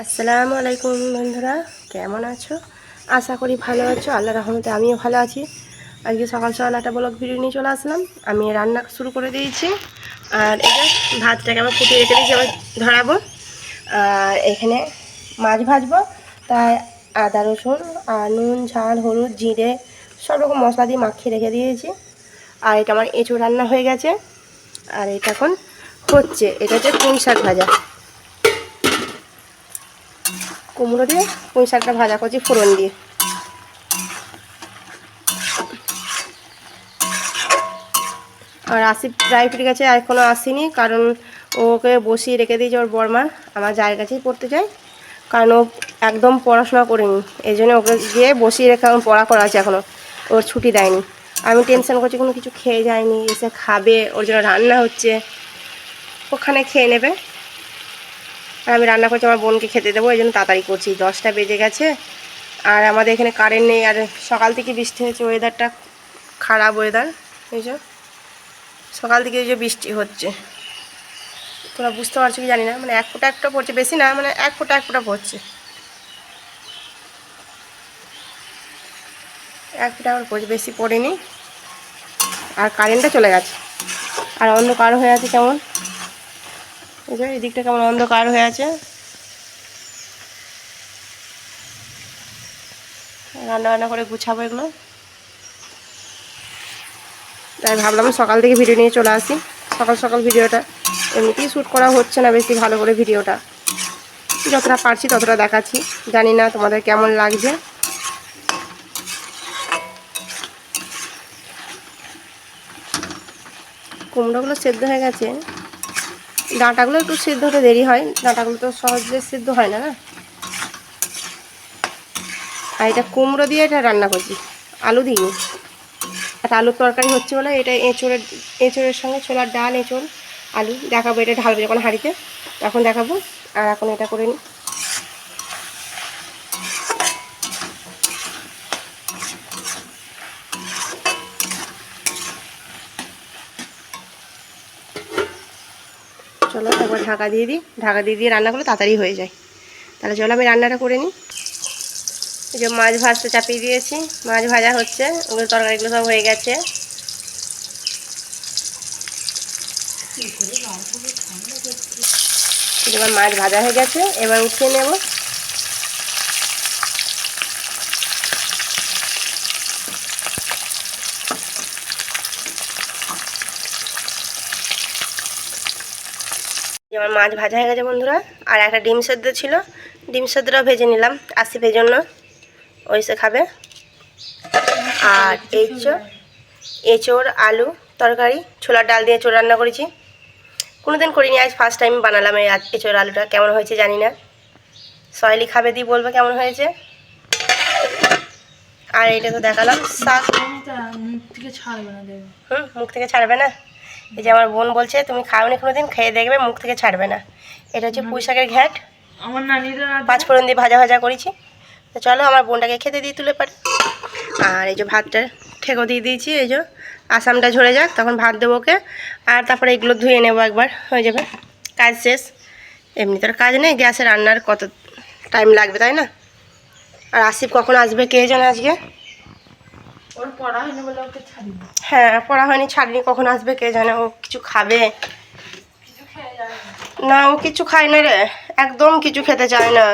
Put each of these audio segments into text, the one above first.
আসসালামু আলাইকুম বন্ধুরা, কেমন আছো? আশা করি ভালো আছো। আল্লাহর রহমতে আমিও ভালো আছি। আজকে সকাল সকাল একটা ব্লগ ভিডিও নিয়ে চলে আসলাম। আমি রান্না শুরু করে দিয়েছি। আর এই যে ভাতটাকে আবার ফুটিয়ে রেখে দিয়েছি, আবার ধরাবো। আর এখানে মাছ ভাজবো, তাই আদা রসুন আর নুন ঝাল হলুদ জিরে সব রকম মশলা দিয়ে মাখিয়ে রেখে দিয়েছি। আর এটা আমার এঁচোড় রান্না হয়ে গেছে। আর এটা এখন হচ্ছে, এটা হচ্ছে পুঁই শাক ভাজা, কুমড়ো দিয়ে পুঁই শাকটা ভাজা করছি ফোড়ন দিয়ে। আর আসিফ প্রায় ফিরে গেছে, এখনও আসেনি, কারণ ওকে বসিয়ে রেখে দিয়েছে ওর বর্মা। আমার জায়ের কাছেই পড়তে চাই, কারণ ও একদম পড়াশোনা করেনি, এই জন্য ওকে গিয়ে বসিয়ে রেখে এখন পড়া করা আছে, এখনও ওর ছুটি দেয়নি। আমি টেনশন করছি কোনো কিছু খেয়ে যায়নি, এসে খাবে, ওর জন্য রান্না হচ্ছে, ওখানে খেয়ে নেবে। আর আমি রান্না করছি আমার বোনকে খেতে দেবো, এই জন্য তাড়াতাড়ি করছি। 10টা বেজে গেছে আর আমাদের এখানে কারেন্ট নেই। আর সকাল থেকে বৃষ্টি হয়েছে, ওয়েদারটা খারাপ ওয়েদার। এই যে সকাল থেকে এই যে বৃষ্টি হচ্ছে, তোমরা বুঝতে পারছো কি জানি না, মানে এক ফোঁটা একটা পড়ছে, বেশি না, মানে এক ফোঁটা পড়ছে, এক ফোঁটা আবার পড়ছে, বেশি পড়েনি। আর কারেন্টটা চলে গেছে। আর অন্ধকার হয়ে আছে কেমন, এই যে এই দিকটা কেমন অন্ধকার হয়ে আছে। রান্না বান্না করে গুছাবো এগুলো, তাই ভাবলাম সকাল থেকে ভিডিও নিয়ে চলে আসি। সকাল সকাল ভিডিওটা এমনিতেই শ্যুট করা হচ্ছে না বেশি ভালো করে, ভিডিওটা যতটা পারছি ততটা দেখাচ্ছি। জানি না তোমাদের কেমন লাগছে। কুমড়োগুলো সেদ্ধ হয়ে গেছে, ডাঁটাগুলো একটু সেদ্ধ হতে দেরি হয়, ডাঁটাগুলো তো সহজে সেদ্ধ হয় না না। আর এটা কুমড়ো দিয়ে এটা রান্না করছি, আলু দিইনি। একটা আলুর তরকারি হচ্ছে বলে এটা এঁচোড়ের সঙ্গে ছোলার ডাল, এঁচোড়, আলু দেখাবো। এটা ঢালবে যখন হাঁড়িতে তখন দেখাবো। আর এখন এটা করে নিই। চলো একবার ঢাকা দিয়ে দিই, ঢাকা দিয়ে রান্না করলে তাড়াতাড়ি হয়ে যায়। তাহলে চলো আমি রান্নাটা করে নিই। এই যে মাছ ভাজতে চাপিয়ে দিয়েছি, মাছ ভাজা হচ্ছে, ওগুলো তরকারিগুলো সব হয়ে গেছে। এবার মাছ ভাজা হয়ে গেছে, এবার উঠিয়ে নেব। যেমন মাছ ভাজা হয়ে গেছে বন্ধুরা। আর একটা ডিম সেদ্ধ ছিল, ডিম সেদ্ধটাও ভেজে নিলাম আসিফের জন্য, ওই সে খাবে। আর এঁচোড় আলু তরকারি, ছোলার ডাল দিয়ে এঁচোড় রান্না করেছি। কোনোদিন করিনি, আজ ফার্স্ট টাইম বানালাম এই এঁচোড় আলুটা। কেমন হয়েছে জানি না, সয়েলি খাবে দিয়ে বলবে কেমন হয়েছে। আর এটা তো দেখালাম শাক, মুখ থেকে ছাড়বে না, মুখ থেকে ছাড়বে না। এই যে আমার বোন বলছে তুমি খাওনি কোনোদিন, খেয়ে দেখবে মুখ থেকে ছাড়বে না। এটা হচ্ছে পুঁই শাকের ঘ্যাট, আমার নানিরা 5 ফোড়ন দিয়ে ভাজা ভাজা করেছি। তো চলো আমার বোনটাকে খেতে দিয়ে তুলে পারি। আর এই যে ভাতটা ঠেকো দিয়ে দিয়েছি, এই যে আসামটা ঝরে যাক তখন ভাত দেবো ওকে। আর তারপরে এগুলো ধুয়ে নেবো, একবার হয়ে যাবে কাজ শেষ। এমনি তোর কাজ নেই, গ্যাসে রান্নার কত টাইম লাগবে তাই না। আর আসিফ কখন আসবে কে জানে আজকে, ওর পড়া হয়নি বলে ওকে ছাড়িনি। হ্যাঁ পড়া হয়নি, ছাড়িনি, কখন আসবে কে জানে। ও কিছু খাবে না, ও কিছু খায় না রে, একদম কিছু খেতে চায় না।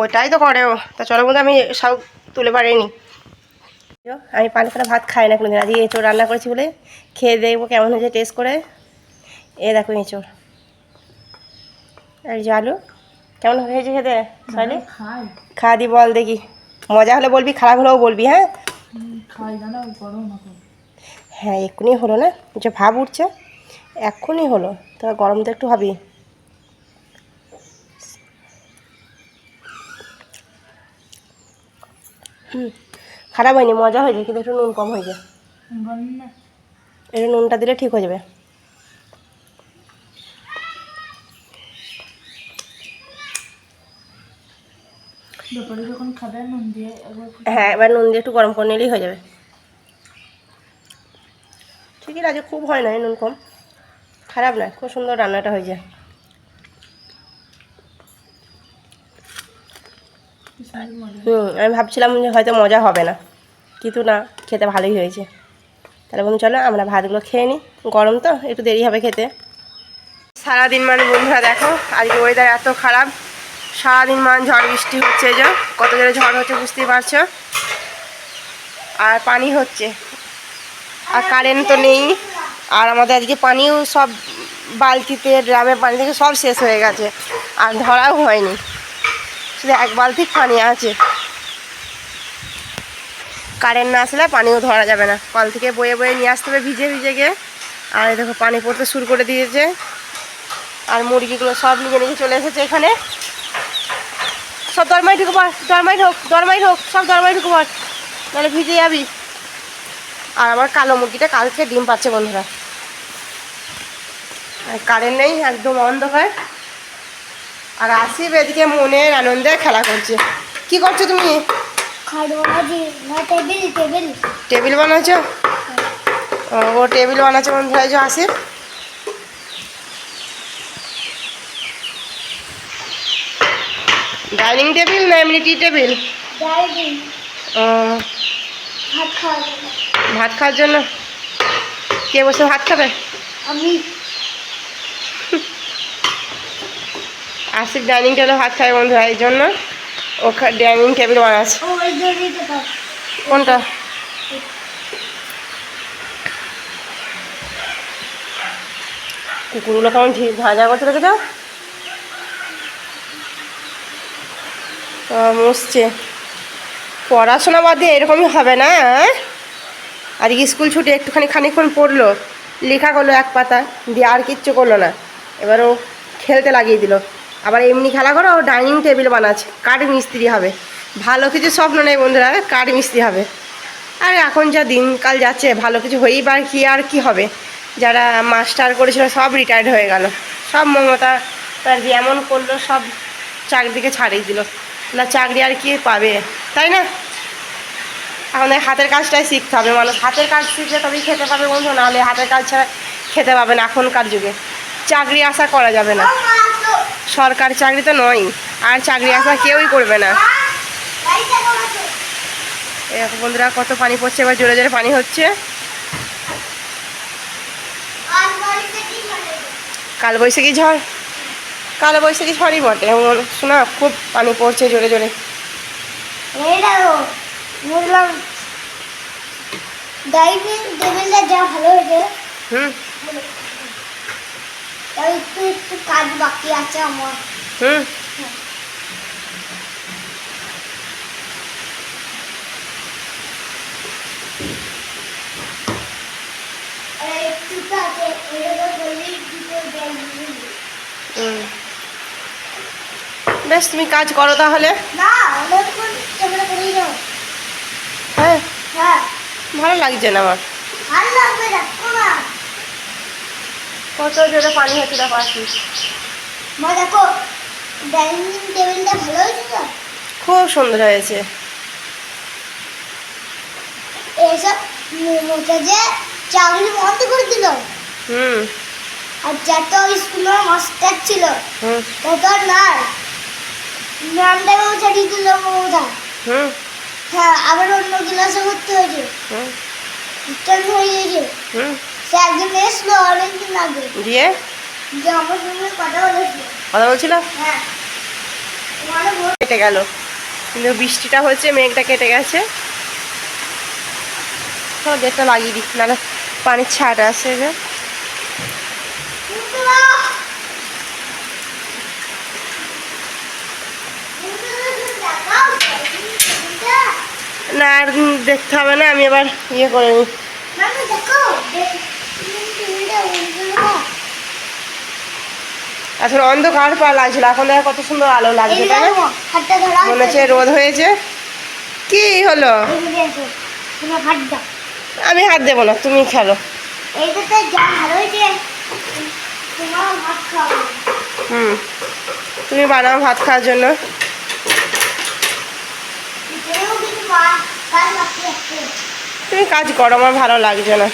ওইটাই তো করে ও। তা চলো বন্ধু আমি সব তুলে পারিনি। আমি পানি করে ভাত খাই না কোনোদিন, আজকে এঁচোড় রান্না করেছি বলে খেয়ে দেখবো কেমন হয়েছে টেস্ট করে। এ দেখো এঁচোড় আর যে আলু, কেমন হয়েছে খেতে সাইলে খা দি বল দেখি। মজা হলে বলবি, খারাপ হলেও বলবি। হ্যাঁ হ্যাঁ এক্ষুনি হলো না, যে ভাব উঠছে এক্ষুনি হলো, তো গরম তো একটু হবেই। খারাপ হয়নি, মজা হয়েছে, কিন্তু একটু নুন কম হয়েছে। একটু নুনটা দিলে ঠিক হয়ে যাবে। যখন খাবে নুন দিয়ে, হ্যাঁ এবার নুন দিয়ে একটু গরম করে নিলেই হয়ে যাবে। ঠিকই আছে, খুব হয় না নুন কম। খারাপ না, খুব সুন্দর রান্নাটা হয়েছে। আমি ভাবছিলাম যে হয়তো মজা হবে না, কিন্তু না, খেতে ভালোই হয়েছে। তাহলে বন্ধু চলো আমরা ভাতগুলো খেয়ে নিই, গরম তো একটু দেরি হবে খেতে। সারাদিন মানে বন্ধুরা দেখো আজকে ওয়েদার এত খারাপ, সারাদিন মানে ঝড় বৃষ্টি হচ্ছে, যে কত জোরে ঝড় হচ্ছে বুঝতেই পারছো, আর পানি হচ্ছে, আর কারেন্ট তো নেই। আর আমাদের আজকে পানিও সব বালতিতে ড্রামে পানি থেকে সব শেষ হয়ে গেছে, আর ধরাও হয়নি, শুধু এক বালতি পানি আছে। কারেন্ট না আসলে পানিও ধরা যাবে না, কল থেকে বয়ে বয়ে নিয়ে আসতে হবে ভিজে ভিজে গিয়ে। আর এই দেখো পানি পড়তে শুরু করে দিয়েছে, আর মুরগিগুলো সব নিজে নিজে চলে এসেছে এখানে। সব দরমাই ঢুকে পড়, দরমাই হোক সব দরমাই ঢুকে পড়, নাহলে ভিজে যাবি। আর আমার কালো মুরগিটা কালকে ডিম পাচ্ছে বন্ধুরা। আর কারেন্ট নেই, একদম অন্ধকার। আর আসিফ এদিকে মনের আনন্দে খেলা করছে। কি করছো তুমি? টেবিল বানাচ্ছো? ও টেবিল বানাচ্ছে বন্ধুরা, যে আসিফ। ডাইনিং টেবিল না এমনি টি টেবিল? ও ভাত খাওয়ার জন্য। কে বসে ভাত খাবে? আমি। আসিফ ডাইনিং টেবিলে ভাত খায় বন্ধুরা, এই জন্য ও ডাইনিং টেবিল বানাচ্ছে। কোনটা? কুকুরগুলো কেমন ঝাঁঝা করছে দেখে তো, মুছছে। পড়াশোনা বাদ দিয়ে এরকমই হবে না। আর স্কুল ছুটি একটুখানি খানিকক্ষণ পড়লো, লেখা করলো এক পাতা, দিয়ে আর কিচ্ছু করলো না। এবারও খেলতে লাগিয়ে দিল, আবার এমনি খেলা করো, ও ডাইনিং টেবিল বানাচ্ছে। কাঠ মিস্ত্রি হবে, ভালো কিছু স্বপ্ন নেই বন্ধুরা, কাঠ মিস্ত্রি হবে। আর এখন যা দিনকাল যাচ্ছে, ভালো কিছু হয়েই বা কি আর কি হবে। যারা মাস্টার করেছিল সব রিটায়ার্ড হয়ে গেল, সব মমতা তার যে এমন করলো, সব চাকরিকে ছাড়িয়ে দিল। না চাকরি আর কি পাবে, তাই না? আমাদের হাতের কাজটাই শিখতে হবে, মানুষ হাতের কাজ শিখলে তবেই খেতে পাবে বন্ধু, নাহলে হাতের কাজ ছাড়া খেতে পাবে না। এখনকার যুগে চাকরি আশা করা যাবে না, সরকারি চাকরি তো নয়, আর চাকরি আশা কেউই করবে না। এরকম বন্ধুরা কত পানি পড়ছে, এবার জোরে জোরে পানি হচ্ছে। কালবৈশাখী ঝড়, কালবৈশাখী ঝড়ই বটে শোনা, খুব পানি পড়ছে জোরে জোরে। বুঝলাম ডাইনিং টেবিলটা যা ভালো হয়েছে। একটু একটু কাজ বাকি আছে আমার। বেশ তুমি কাজ করো তাহলে। হ্যাঁ ভালো লাগছে না আমার, কত জোরে পানি হচ্ছে দেখো। আসিস দেখো ডাইনিং টেবিলটা ভালো হয়েছে তো, খুব সুন্দর হয়েছে। এসব মোটা যে চাকরি বন্ধ করে দিল, আর যত স্কুলের মাস্টার ছিল তত নাই, ম্যামটাকে ছাড়িয়ে দিল মমতা। হ্যাঁ আবার অন্য ক্লাসে ভর্তি হয়েছে, রিটার্ন হয়ে গিয়েছে। সে একদিন এসলো অনেকদিন আগে, দিয়ে আমার সঙ্গে কথা বলছিল। হ্যাঁ কেটে গেল, কিন্তু বৃষ্টিটা হচ্ছে, মেঘটা কেটে গেছে। সব গেটটা লাগিয়ে দিচ্ছি, নাহলে পানির ছাট আসে যে। না আর দেখতে হবে না, আমি এবার ইয়ে করে নিই। এখন অন্ধকার পা লাগছিল, এখন দেখো কত সুন্দর আলো লাগছে, তাই না? মনে হচ্ছে রোদ হয়েছে। কি হলো? আমি হাত দেবো না, তুমি খেলো। তুমি বানাও ভাত খাওয়ার জন্য। তুমি কাজ করো, আমার ভালো লাগছে না।